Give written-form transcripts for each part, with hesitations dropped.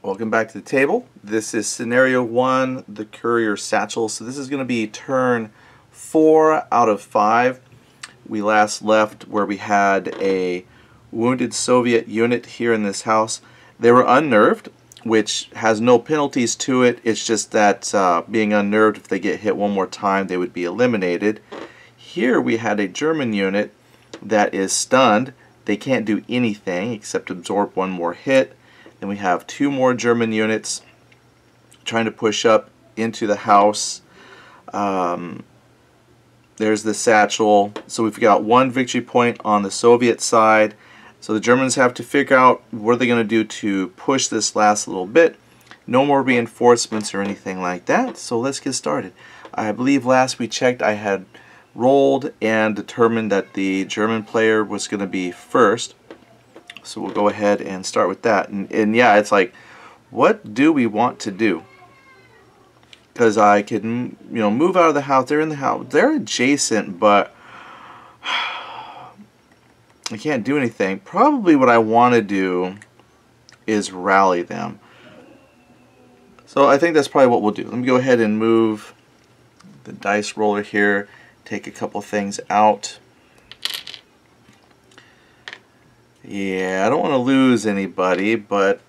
Welcome back to the table. This is scenario 1, the Courier Satchel. So this is going to be turn 4 out of 5. We last left where we had a wounded Soviet unit here in this house. They were unnerved, which has no penalties to it. It's just that being unnerved, if they get hit one more time, they would be eliminated. Here we had a German unit that is stunned. They can't do anything except absorb one more hit. Then we have 2 more German units trying to push up into the house. There's the Satchel. So we've got 1 victory point on the Soviet side. So the Germans have to figure out what are they going to do to push this last little bit. No more reinforcements or anything like that. So let's get started. I believe last we checked I had rolled and determined that the German player was going to be first. So we'll go ahead and start with that. And yeah, it's like, what do we want to do? Because I can, move out of the house. They're in the house. They're adjacent, but I can't do anything. Probably what I want to do is rally them. So I think that's probably what we'll do. Let me go ahead and move the dice roller here. Take a couple things out. Yeah, I don't want to lose anybody, but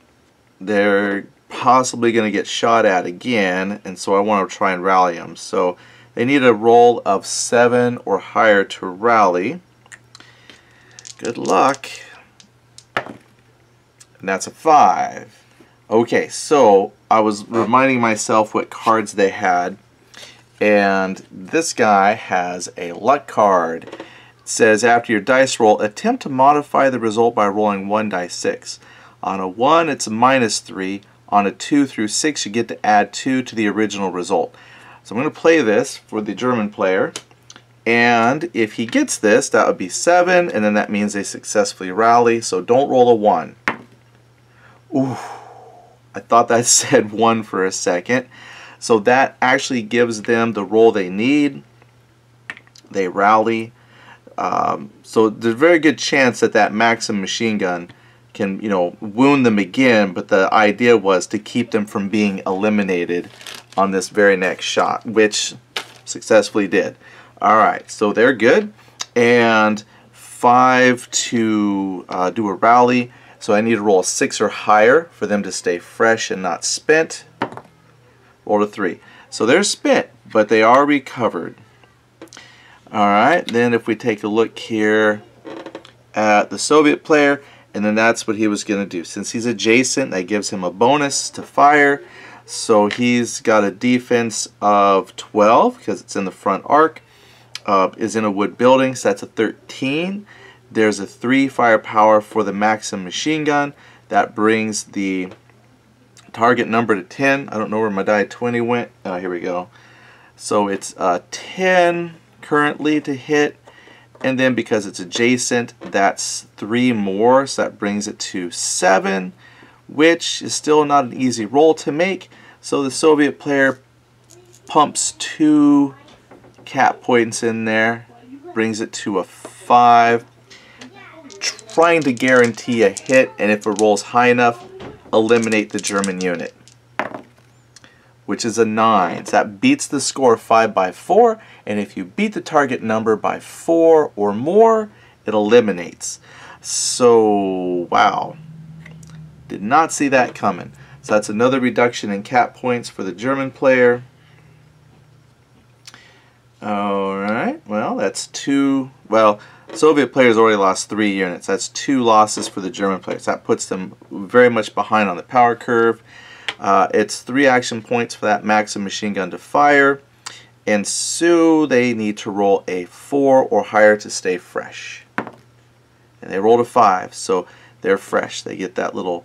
they're possibly going to get shot at again, and so I want to try and rally them. So they need a roll of 7 or higher to rally. Good luck. And that's a 5. Okay, so I was reminding myself what cards they had, and this guy has a luck card. It says after your dice roll, attempt to modify the result by rolling 1 dice 6. On a 1, it's a -3. On a 2 through 6, you get to add 2 to the original result. So I'm going to play this for the German player. And if he gets this, that would be 7, and then that means they successfully rally. So don't roll a 1. Ooh, I thought that said 1 for a second. So that actually gives them the roll they need. They rally. So there's a very good chance that that Maxim machine gun can, wound them again, but the idea was to keep them from being eliminated on this very next shot, which successfully did. Alright, so they're good. And 5 to do a rally. So I need to roll a 6 or higher for them to stay fresh and not spent. Roll a 3. So they're spent, but they are recovered. Alright, then if we take a look here at the Soviet player, and then that's what he was going to do. Since he's adjacent, that gives him a bonus to fire. So he's got a defense of 12 because it's in the front arc. Is in a wood building, so that's a 13. There's a 3 firepower for the Maxim machine gun. That brings the target number to 10. I don't know where my die 20 went. Oh, here we go. So it's 10 currently to hit. And then because it's adjacent, that's 3 more, so that brings it to 7, which is still not an easy roll to make. So the Soviet player pumps 2 cat points in there, brings it to a 5, trying to guarantee a hit, and if it rolls high enough, eliminate the German unit, which is a 9. So that beats the score 5 by 4, and if you beat the target number by 4 or more, it eliminates. So, wow. Did not see that coming. So that's another reduction in cat points for the German player. Alright, well, that's 2. Well, Soviet players already lost 3 units. That's 2 losses for the German players. That puts them very much behind on the power curve. It's 3 action points for that Maxim machine gun to fire, and so they need to roll a 4 or higher to stay fresh. And they rolled a 5, so they're fresh. They get that little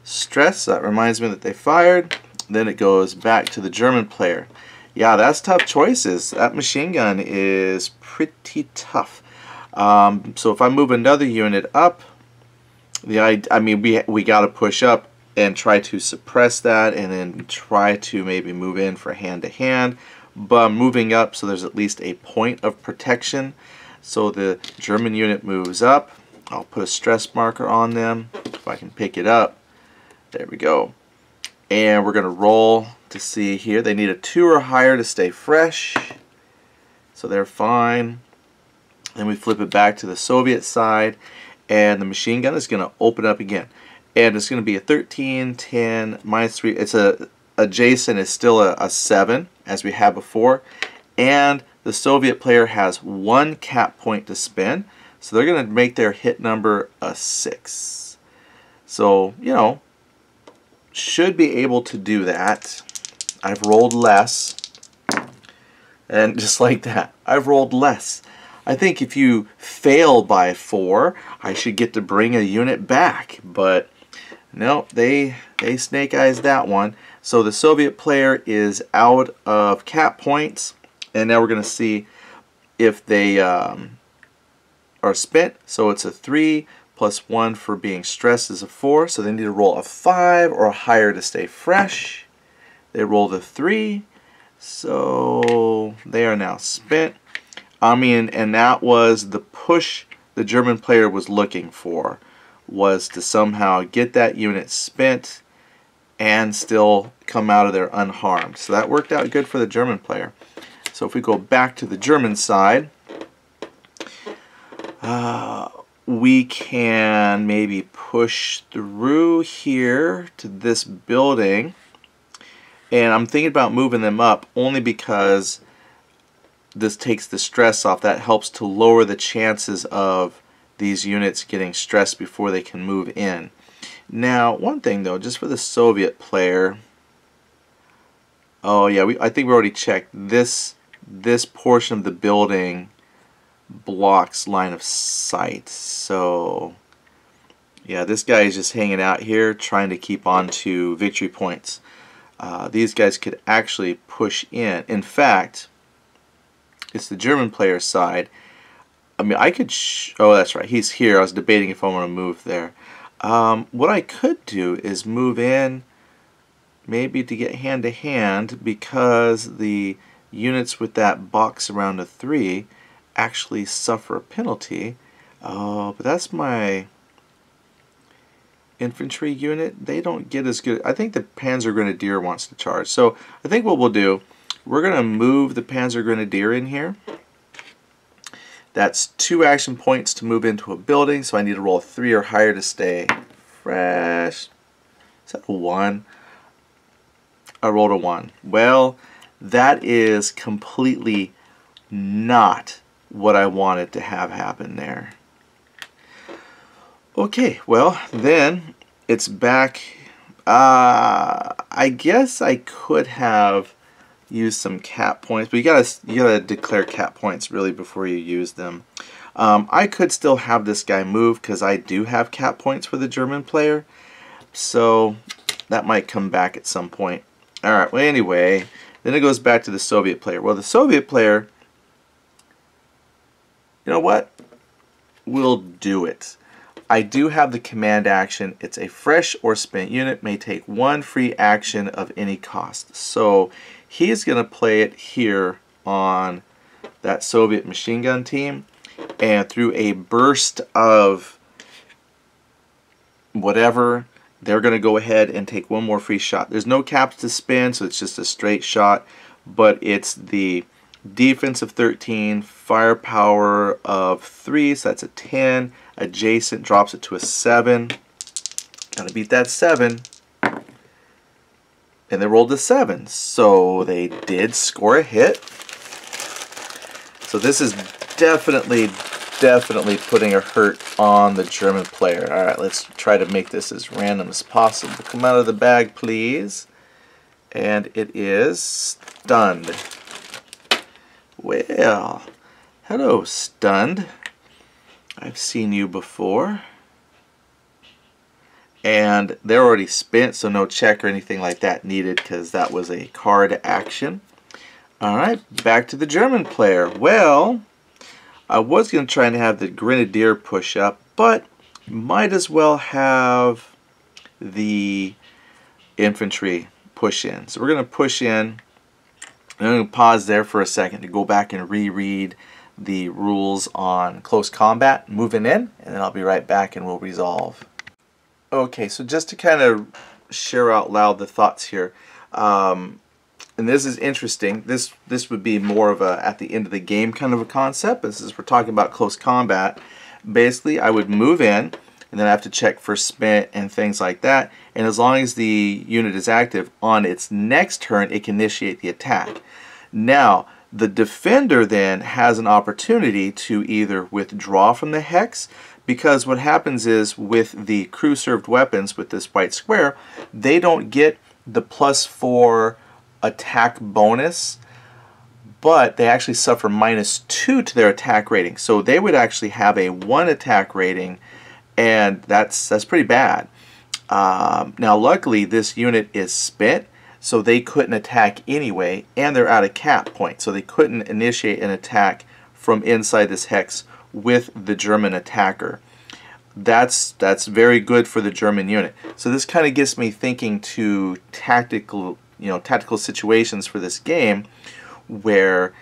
stress. That reminds me that they fired. Then it goes back to the German player. Yeah, that's tough choices. That machine gun is pretty tough. So if I move another unit up, we got to push up and try to suppress that, and then try to maybe move in for hand-to-hand, but moving up so there's at least a point of protection. So the German unit moves up. I'll put a stress marker on them if I can pick it up. There we go. And we're going to roll to see here. They need a 2 or higher to stay fresh. So they're fine. Then we flip it back to the Soviet side. And the machine gun is going to open up again. And it's going to be a 13, 10, -3. It's a adjacent is still a 7, as we had before. And the Soviet player has 1 cap point to spin. So they're going to make their hit number a 6. So, you know, should be able to do that. I've rolled less, and just like that, I've rolled less. I think if you fail by 4, I should get to bring a unit back, but no, they snake eyes that one. So the Soviet player is out of cap points, and now we're going to see if they are spent. So it's a 3 plus 1 for being stressed is a 4, so they need to roll a 5 or higher to stay fresh. They rolled a 3, so they are now spent. I mean, and that was the push the German player was looking for, was to somehow get that unit spent and still come out of there unharmed. So that worked out good for the German player. So if we go back to the German side, we can maybe push through here to this building, and I'm thinking about moving them up only because this takes the stress off. That helps to lower the chances of these units getting stressed before they can move in. Now, one thing though, just for the Soviet player, oh yeah, I think we already checked this portion of the building blocks line of sight. So yeah, this guy is just hanging out here trying to keep on to victory points. These guys could actually push in. In fact, it's the German player's side. I mean, I could oh, that's right, he's here. I was debating if I want to move there. What I could do is move in maybe to get hand to hand, because the units with that box around a 3 actually suffer a penalty. But that's my infantry unit. They don't get as good. I think the Panzer Grenadier wants to charge. So I think what we'll do, we're going to move the Panzer Grenadier in here. That's 2 action points to move into a building, so I need to roll a 3 or higher to stay fresh. Is that a 1? I rolled a 1. Well, that is completely not what I wanted to have happen there. Okay, well then it's back. I guess I could have used some cap points, but you gotta declare cap points really before you use them. I could still have this guy move because I do have cap points for the German player, so that might come back at some point. All right. Well, anyway, then it goes back to the Soviet player. Well, the Soviet player, you know what? We'll do it. I do have the command action. It's a fresh or spent unit may take 1 free action of any cost. So he's going to play it here on that Soviet machine gun team, and through a burst of whatever, they're going to go ahead and take 1 more free shot. There's no caps to spin, so it's just a straight shot, but it's the defense of 13, firepower of 3, so that's a 10. Adjacent drops it to a 7. Gotta beat that 7. And they rolled a 7, so they did score a hit. So this is definitely putting a hurt on the German player. Alright, let's try to make this as random as possible. Come out of the bag, please. And it is stunned. Well, hello, stunned. I've seen you before. And they're already spent, so no check or anything like that needed because that was a card action. Alright, back to the German player. Well, I was going to try and have the Grenadier push up, but might as well have the infantry push in. So we're going to push in. I'm going to pause there for a second to go back and reread the rules on close combat, moving in, and then I'll be right back and we'll resolve. Okay, so just to kind of share out loud the thoughts here. And this is interesting. This would be more of a at the end of the game kind of a concept. This is we're talking about close combat. Basically, I would move in, and then I have to check for spent and things like that. And as long as the unit is active, on its next turn, it can initiate the attack. Now, the defender then has an opportunity to either withdraw from the hex, because what happens is with the crew served weapons with this white square, they don't get the +4 attack bonus, but they actually suffer -2 to their attack rating. So they would actually have a 1 attack rating, and that's pretty bad. Now luckily this unit is spent, so they couldn't attack anyway, and they're at a cap point, so they couldn't initiate an attack from inside this hex with the German attacker. That's very good for the German unit. So this kind of gets me thinking to tactical situations for this game, where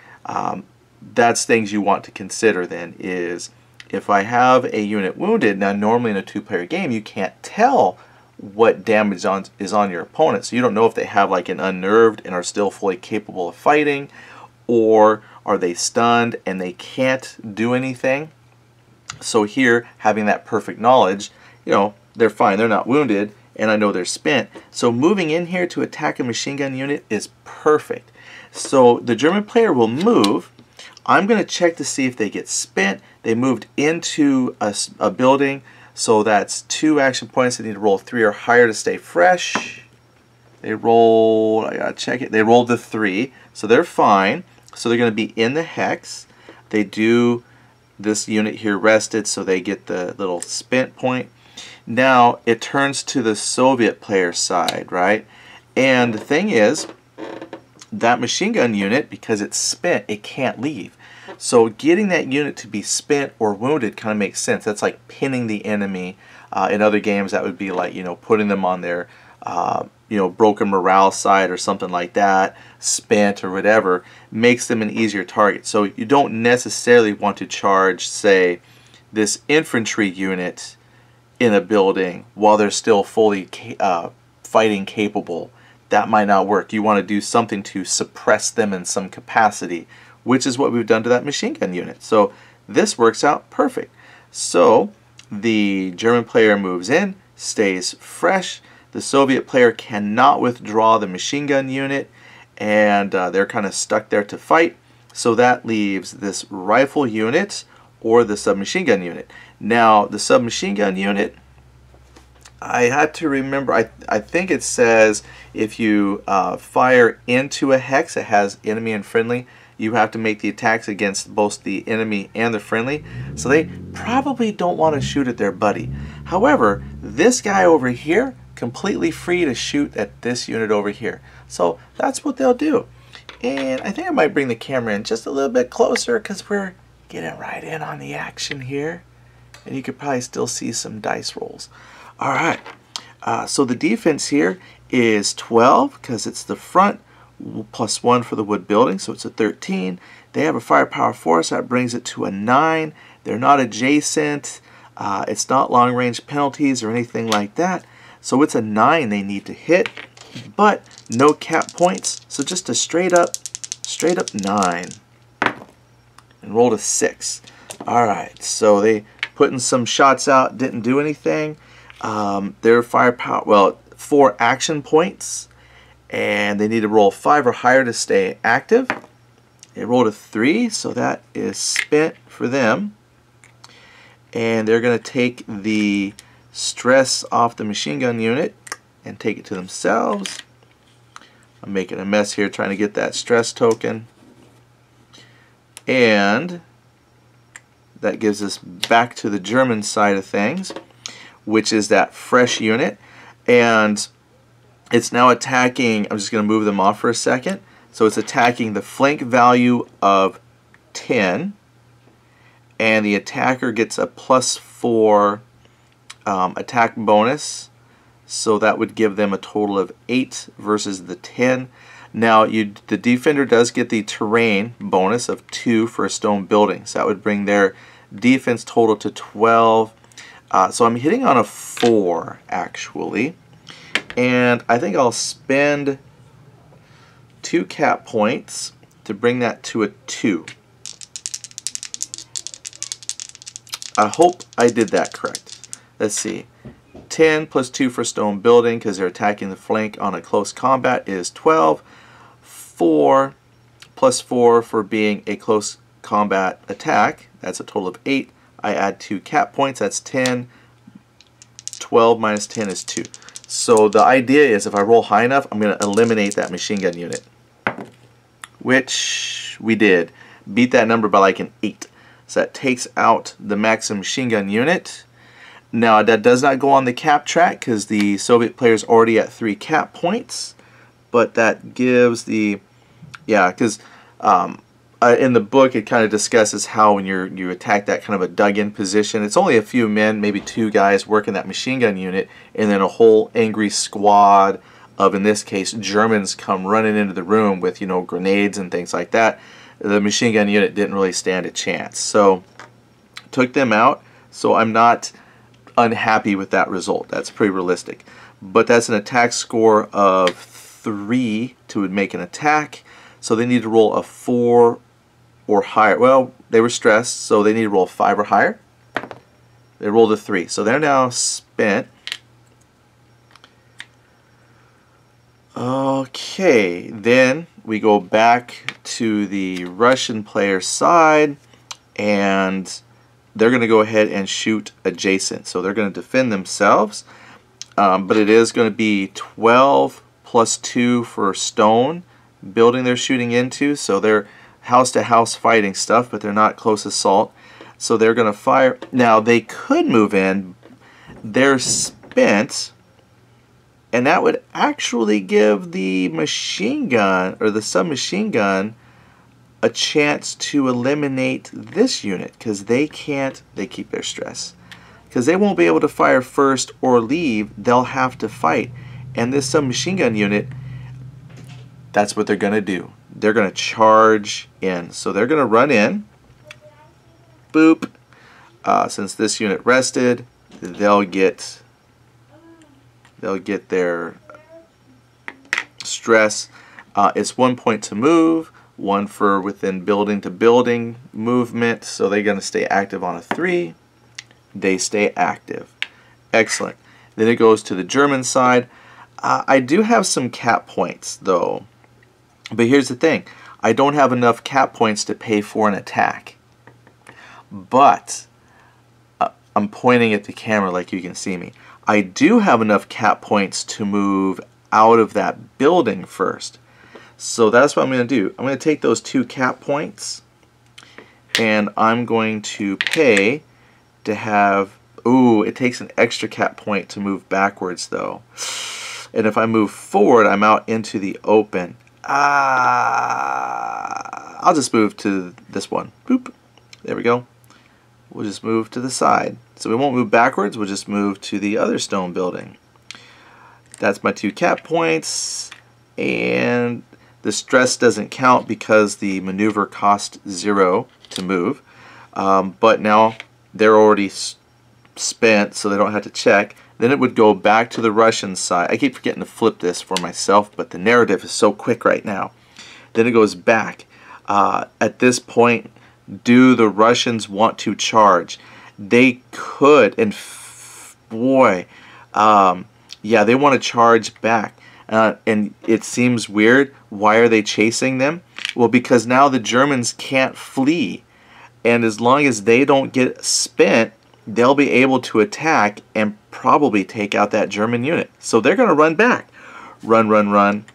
that's things you want to consider. Then is if I have a unit wounded. Now normally in a 2-player game you can't tell what damage is on your opponent, so you don't know if they have like an unnerved and are still fully capable of fighting, or are they stunned and they can't do anything. So here, having that perfect knowledge, they're fine, they're not wounded, and I know they're spent. So moving in here to attack a machine gun unit is perfect. So the German player will move. I'm going to check to see if they get spent. They moved into a building, so that's 2 action points. They need to roll 3 or higher to stay fresh. They rolled, I gotta check it, they rolled the 3, so they're fine. So they're going to be in the hex. They do this unit here rested, so they get the little spent point. Now it turns to the Soviet player side, right? And the thing is, that machine gun unit, because it's spent, it can't leave. So getting that unit to be spent or wounded kind of makes sense. That's like pinning the enemy. In other games that would be like, putting them on their broken morale side or something like that, spent or whatever, makes them an easier target. So you don't necessarily want to charge, say, this infantry unit in a building while they're still fully fighting capable. That might not work. You want to do something to suppress them in some capacity, which is what we've done to that machine gun unit. So this works out perfect. So the German player moves in, stays fresh. The Soviet player cannot withdraw the machine gun unit, and they're kind of stuck there to fight. So that leaves this rifle unit or the submachine gun unit. Now the submachine gun unit, I had to remember, I think it says if you fire into a hex that has enemy and friendly, you have to make the attacks against both the enemy and the friendly. So they probably don't want to shoot at their buddy. However, this guy over here, completely free to shoot at this unit over here. So that's what they'll do. And I think I might bring the camera in just a little bit closer because we're getting right in on the action here. And you could probably still see some dice rolls. Alright, so the defense here is 12 because it's the front, +1 for the wood building, so it's a 13. They have a firepower 4, so that brings it to a 9. They're not adjacent. It's not long range penalties or anything like that. So it's a 9 they need to hit, but no cap points, so just a straight up 9. And rolled a 6. Alright, so they putting some shots out, didn't do anything. Their firepower, well, 4 action points, and they need to roll 5 or higher to stay active. They rolled a 3, so that is spent for them. And they're going to take the stress off the machine gun unit and take it to themselves. I'm making a mess here trying to get that stress token. And that gives us back to the German side of things, which is that fresh unit. And it's now attacking, I'm just going to move them off for a second. So it's attacking the flank value of 10, and the attacker gets a +4 attack bonus. So that would give them a total of 8 versus the 10. Now the defender does get the terrain bonus of 2 for a stone building. So that would bring their defense total to 12. So I'm hitting on a 4 actually. And I think I'll spend 2 cap points to bring that to a 2. I hope I did that correct. Let's see. 10 plus 2 for stone building because they're attacking the flank on a close combat is 12. 4 plus 4 for being a close combat attack. That's a total of 8. I add 2 cap points. That's 10. 12 minus 10 is 2. So the idea is if I roll high enough, I'm going to eliminate that machine gun unit. Which we did. Beat that number by like an 8. So that takes out the maximum machine gun unit. Now that does not go on the cap track because the Soviet player is already at 3 cap points. But that gives the, yeah, because in the book it kind of discusses how when you attack that kind of a dug-in position, it's only a few men, maybe 2 guys working that machine gun unit, and then a whole angry squad of, in this case, Germans come running into the room with, you know, grenades and things like that. The machine gun unit didn't really stand a chance. So took them out. So I'm not unhappy with that result. That's pretty realistic. But that's an attack score of 3 to make an attack. So they need to roll a 4 or higher. Well, they were stressed, so they need to roll a 5 or higher. They rolled a 3. So they're now spent. Okay, then we go back to the Russian player's side, and they're going to go ahead and shoot adjacent. So they're going to defend themselves, but it is going to be 12 plus 2 for stone building they're shooting into. So they're house-to-house fighting stuff, but they're not close assault. So they're going to fire. Now they could move in. They're spent. And that would actually give the machine gun or the submachine gun a chance to eliminate this unit because they can't, they keep their stress. Because they won't be able to fire first or leave, they'll have to fight. And this submachine gun unit, that's what they're going to do. They're going to charge in. So they're going to run in. Boop. Since this unit rested, they'll get their stress. It's 1 point to move, 1 for within building to building movement, so they're going to stay active on a 3. They stay active. Excellent. Then it goes to the German side. I do have some cap points though, but here's the thing. I don't have enough cap points to pay for an attack. But I'm pointing at the camera like you can see me. I do have enough cap points to move out of that building first. So that's what I'm going to do. I'm going to take those 2 cap points and I'm going to pay to have, ooh, it takes an extra cap point to move backwards though. And if I move forward, I'm out into the open. I'll just move to this one. Boop. There we go. We'll just move to the side. So we won't move backwards, we'll just move to the other stone building. That's my 2 cap points, and the stress doesn't count because the maneuver cost 0 to move. But now they're already spent, so they don't have to check. Then it would go back to the Russian side. I keep forgetting to flip this for myself, but the narrative is so quick right now. Then it goes back. At this point, do the Russians want to charge? They could, and boy, yeah, they want to charge back. And it seems weird. Why are they chasing them? Well, because now the Germans can't flee. And as long as they don't get spent, they'll be able to attack and probably take out that German unit. So they're going to run back. Run, run, run.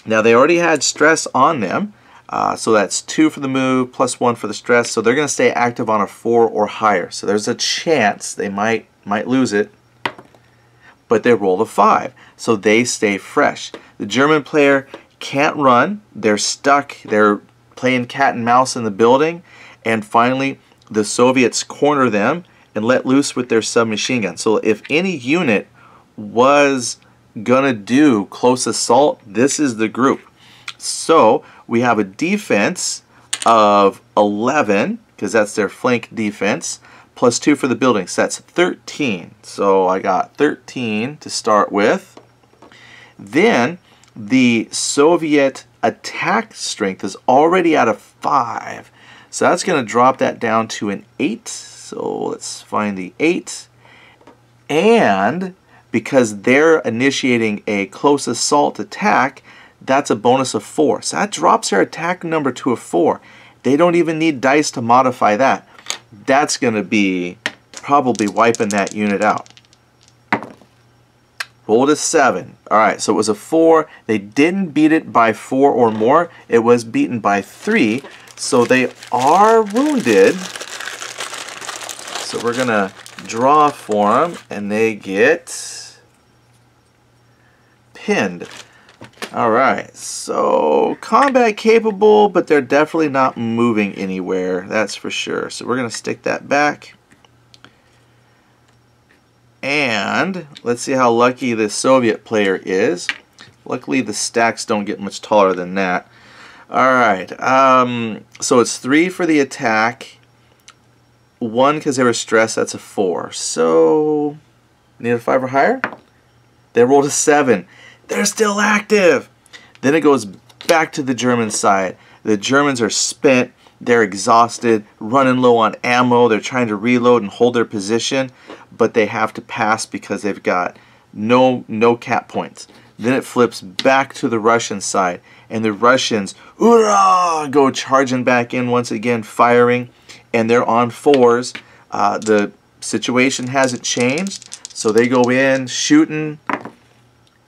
Now they already had stress on them. So that's 2 for the move plus 1 for the stress. So they're going to stay active on a 4 or higher. So there's a chance they might lose it. But they roll a 5. So they stay fresh. The German player can't run. They're stuck. They're playing cat and mouse in the building. And finally, the Soviets corner them and let loose with their submachine gun. So if any unit was going to do close assault, this is the group. So we have a defense of 11, because that's their flank defense, plus 2 for the building. So that's 13. So I got 13 to start with. Then the Soviet attack strength is already at a 5. So that's going to drop that down to an 8. So let's find the 8. And because they're initiating a close assault attack, that's a bonus of 4. So that drops their attack number to a 4. They don't even need dice to modify that. That's going to be probably wiping that unit out. Rolled a 7. Alright, so it was a 4. They didn't beat it by 4 or more. It was beaten by 3. So they are wounded. So we're going to draw for them, and they get pinned. Alright, so combat capable, but they're definitely not moving anywhere. That's for sure. So we're going to stick that back. And let's see how lucky this Soviet player is. Luckily, the stacks don't get much taller than that. Alright, so it's 3 for the attack. 1 because they were stressed, that's a 4. So, need a 5 or higher? They rolled a 7. They're still active! Then it goes back to the German side. The Germans are spent, they're exhausted, running low on ammo, they're trying to reload and hold their position, but they have to pass because they've got no cap points. Then it flips back to the Russian side, and the Russians, hoorah, go charging back in once again, firing, and they're on 4s. The situation hasn't changed, so they go in, shooting,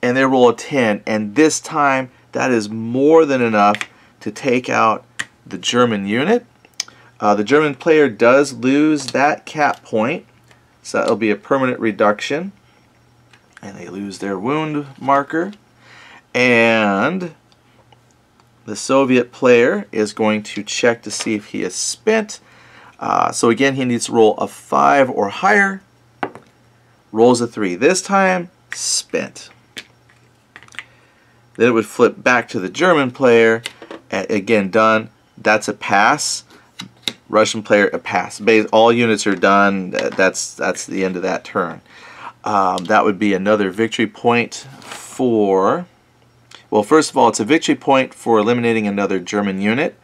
and they roll a 10, and this time that is more than enough to take out the German unit. The German player does lose that cap point, so that'll be a permanent reduction, and they lose their wound marker. And the Soviet player is going to check to see if he is spent. So again, he needs to roll a 5 or higher. Rolls a 3. This time, spent. Then it would flip back to the German player. Again, done. That's a pass. Russian player, a pass. All units are done. That's the end of that turn. That would be another victory point for... Well, first of all, it's a victory point for eliminating another German unit.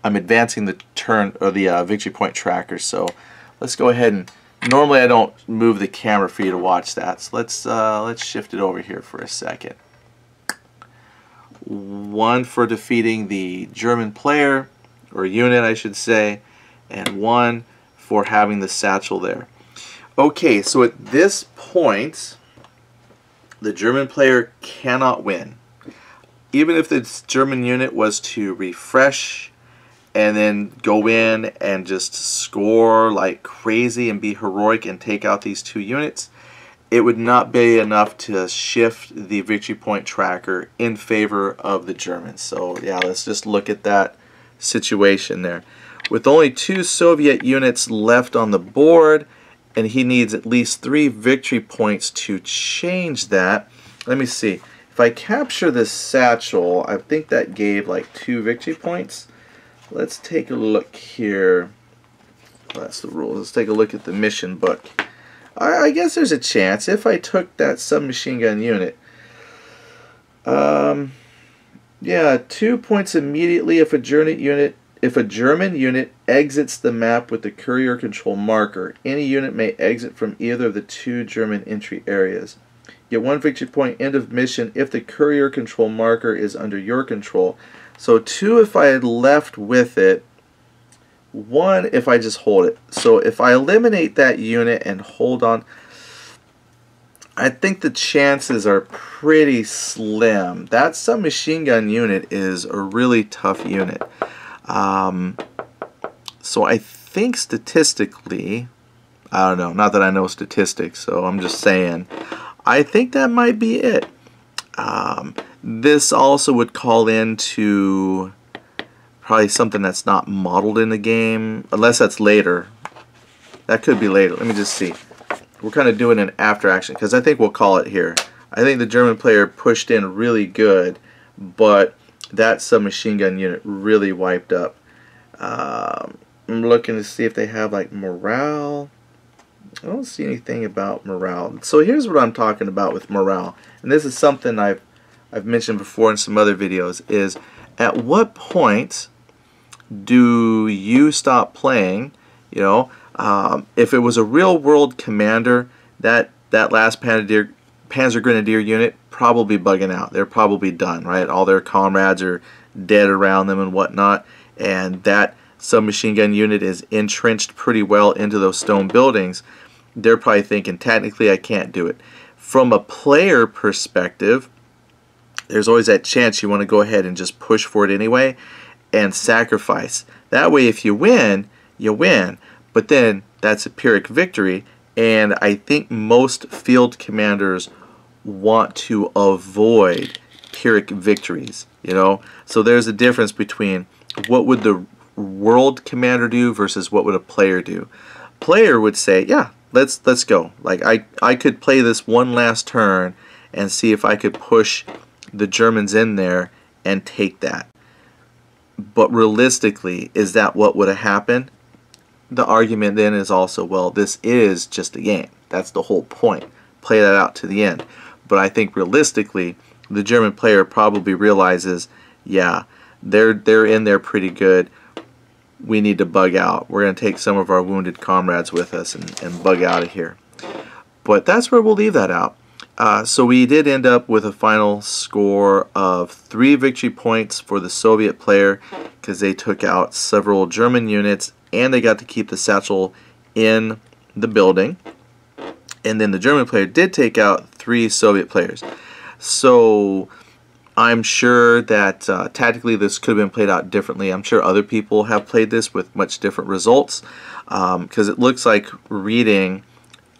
I'm advancing the turn or the victory point tracker. So let's go ahead and... Normally I don't move the camera for you to watch that. So let's shift it over here for a second. 1 for defeating the German player, or unit I should say, and 1 for having the satchel there. Okay, so at this point, the German player cannot win. Even if the German unit was to refresh and then go in and just score like crazy and be heroic and take out these 2 units, it would not be enough to shift the victory point tracker in favor of the Germans. So yeah, let's just look at that situation there. With only 2 Soviet units left on the board, and he needs at least 3 victory points to change that. Let me see. If I capture this satchel, I think that gave like 2 victory points. Let's take a look here. That's the rule. Let's take a look at the mission book. I guess there's a chance if I took that submachine gun unit. Yeah, 2 points immediately if a German unit exits the map with the Courier control marker. Any unit may exit from either of the 2 German entry areas. Get 1 victory point end of mission if the Courier control marker is under your control. So 2 if I had left with it. 1 if I just hold it. So if I eliminate that unit and hold on, I think the chances are pretty slim. That submachine gun unit is a really tough unit. So I think statistically, I don't know, not that I know statistics, so I'm just saying, I think that might be it. This also would call into probably something that's not modeled in the game, unless that's later. That could be later. Let me just see. We're kind of doing an after action, because I think we'll call it here. I think the German player pushed in really good, but that submachine gun unit really wiped up. I'm looking to see if they have like morale. I don't see anything about morale. So here's what I'm talking about with morale, and this is something I've I've mentioned before in some other videos, is at what point do you stop playing? You know, if it was a real world commander, that last Panzer Grenadier unit probably bugging out. They're probably done, right? All their comrades are dead around them and whatnot, and that submachine gun unit is entrenched pretty well into those stone buildings. They're probably thinking, technically I can't do it. From a player perspective, there's always that chance you want to go ahead and just push for it anyway and sacrifice. That way if you win, you win. But then that's a Pyrrhic victory, and I think most field commanders want to avoid Pyrrhic victories, you know? So there's a difference between what would the world commander do versus what would a player do. Player would say, yeah, let's go. Like I could play this one last turn and see if I could push the Germans in there and take that. But realistically, is that what would have happened? The argument then is also, well, this is just a game. That's the whole point. Play that out to the end. But I think realistically, the German player probably realizes, yeah, they're in there pretty good. We need to bug out. We're going to take some of our wounded comrades with us and bug out of here. But that's where we'll leave that out. So we did end up with a final score of 3 victory points for the Soviet player because they took out several German units and they got to keep the Satchel in the building. And then the German player did take out 3 Soviet players. So I'm sure that tactically this could have been played out differently. I'm sure other people have played this with much different results because it looks like reading,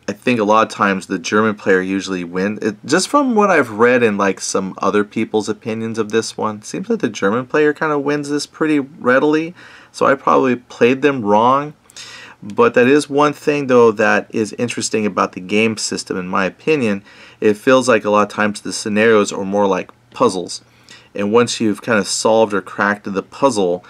I think a lot of times the German player usually wins. Just from what I've read in like some other people's opinions of this one, it seems like the German player kind of wins this pretty readily. So I probably played them wrong. But that is one thing though that is interesting about the game system in my opinion. It feels like a lot of times the scenarios are more like puzzles. And once you've kind of solved or cracked the puzzle,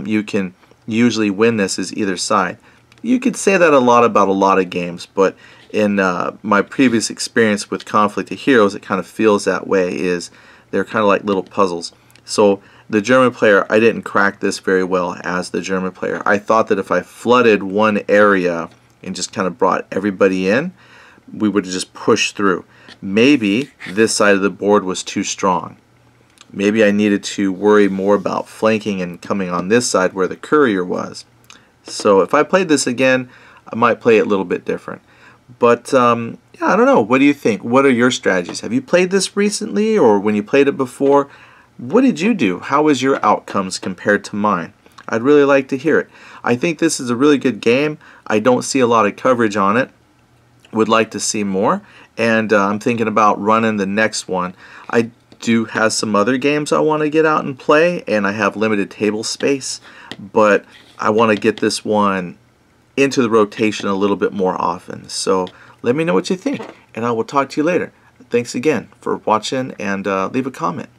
you can usually win this as either side. You could say that a lot about a lot of games, but in my previous experience with Conflict of Heroes, it kind of feels that way. Is they're kind of like little puzzles. So the German player, I didn't crack this very well as the German player. I thought that if I flooded one area and just kind of brought everybody in, we would have just pushed through. Maybe this side of the board was too strong. Maybe I needed to worry more about flanking and coming on this side where the Courier was. So if I played this again, I might play it a little bit different. But yeah, I don't know. What do you think? What are your strategies? Have you played this recently, or when you played it before? What did you do? How was your outcomes compared to mine? I'd really like to hear it. I think this is a really good game. I don't see a lot of coverage on it. Would like to see more. And I'm thinking about running the next one. I do have some other games I want to get out and play, and I have limited table space. But I want to get this one into the rotation a little bit more often. So let me know what you think, and I will talk to you later. Thanks again for watching, and leave a comment.